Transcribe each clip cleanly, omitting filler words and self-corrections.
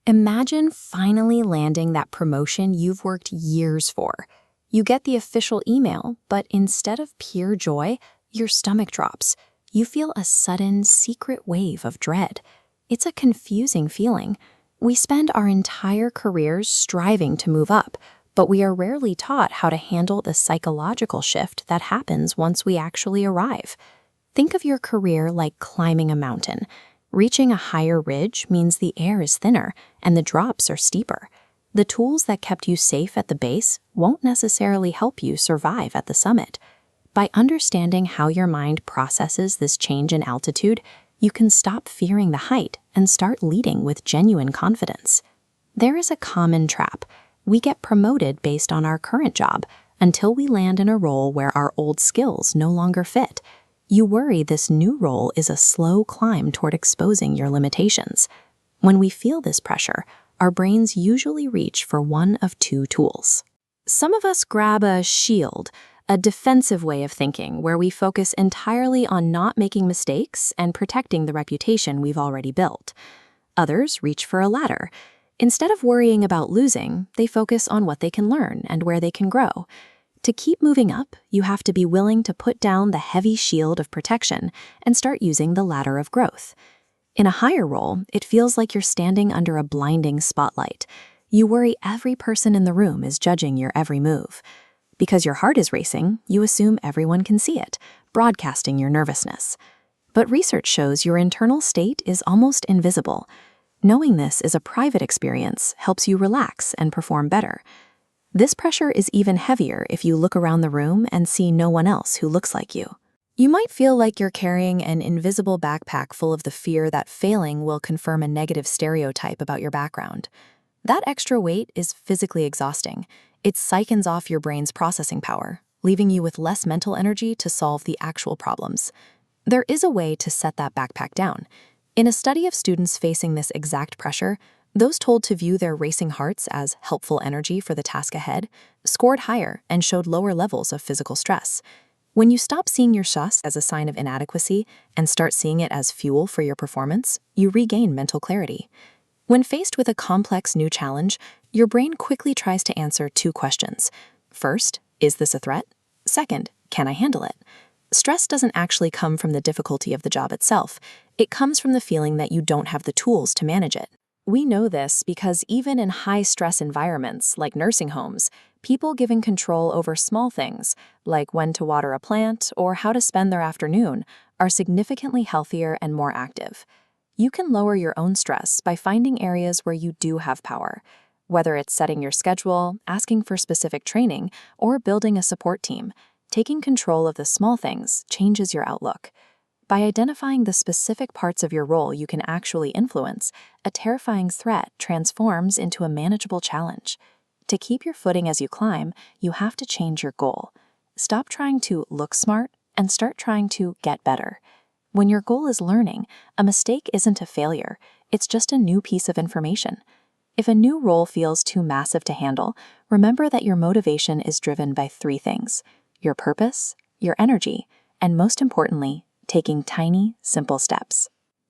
Imagine finally landing that promotion you've worked years for. You get the official email, but instead of pure joy, your stomach drops. You feel a sudden, secret wave of dread. It's a confusing feeling. We spend our entire careers striving to move up, but we are rarely taught how to handle the psychological shift that happens once we actually arrive. Think of your career like climbing a mountain. Reaching a higher ridge means the air is thinner and the drops are steeper. The tools that kept you safe at the base won't necessarily help you survive at the summit. By understanding how your mind processes this change in altitude, you can stop fearing the height and start leading with genuine confidence. There is a common trap. We get promoted based on our current job until we land in a role where our old skills no longer fit. You worry this new role is a slow climb toward exposing your limitations. When we feel this pressure, our brains usually reach for one of two tools. Some of us grab a shield, a defensive way of thinking where we focus entirely on not making mistakes and protecting the reputation we've already built. Others reach for a ladder. Instead of worrying about losing, they focus on what they can learn and where they can grow. To keep moving up, you have to be willing to put down the heavy shield of protection and start using the ladder of growth. In a higher role, it feels like you're standing under a blinding spotlight. You worry every person in the room is judging your every move. Because your heart is racing, you assume everyone can see it, broadcasting your nervousness. But research shows your internal state is almost invisible. Knowing this is a private experience helps you relax and perform better. This pressure is even heavier if you look around the room and see no one else who looks like you. You might feel like you're carrying an invisible backpack full of the fear that failing will confirm a negative stereotype about your background. That extra weight is physically exhausting. It siphons off your brain's processing power, leaving you with less mental energy to solve the actual problems. There is a way to set that backpack down. In a study of students facing this exact pressure, those told to view their racing hearts as helpful energy for the task ahead scored higher and showed lower levels of physical stress. When you stop seeing your stress as a sign of inadequacy and start seeing it as fuel for your performance, you regain mental clarity. When faced with a complex new challenge, your brain quickly tries to answer two questions. First, is this a threat? Second, can I handle it? Stress doesn't actually come from the difficulty of the job itself. It comes from the feeling that you don't have the tools to manage it. We know this because even in high-stress environments like nursing homes, people given control over small things, like when to water a plant or how to spend their afternoon, are significantly healthier and more active. You can lower your own stress by finding areas where you do have power, whether it's setting your schedule, asking for specific training, or building a support team. Taking control of the small things changes your outlook. By identifying the specific parts of your role you can actually influence, a terrifying threat transforms into a manageable challenge. To keep your footing as you climb, you have to change your goal. Stop trying to look smart and start trying to get better. When your goal is learning, a mistake isn't a failure, it's just a new piece of information. If a new role feels too massive to handle, remember that your motivation is driven by three things: your purpose, your energy, and most importantly, taking tiny, simple steps.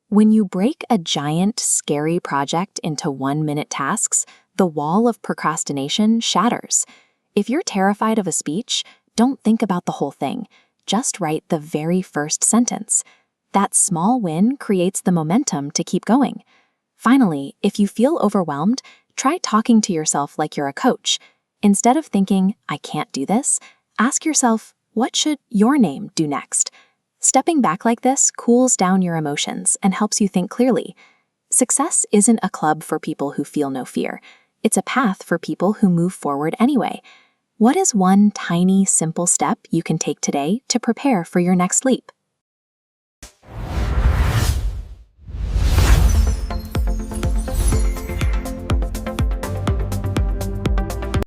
When you break a giant, scary project into 1-minute tasks, the wall of procrastination shatters. If you're terrified of a speech, don't think about the whole thing. Just write the very first sentence. That small win creates the momentum to keep going. Finally, if you feel overwhelmed, try talking to yourself like you're a coach. Instead of thinking, I can't do this, ask yourself, what should your name do next? Stepping back like this cools down your emotions and helps you think clearly. Success isn't a club for people who feel no fear. It's a path for people who move forward anyway. What is one tiny, simple step you can take today to prepare for your next leap?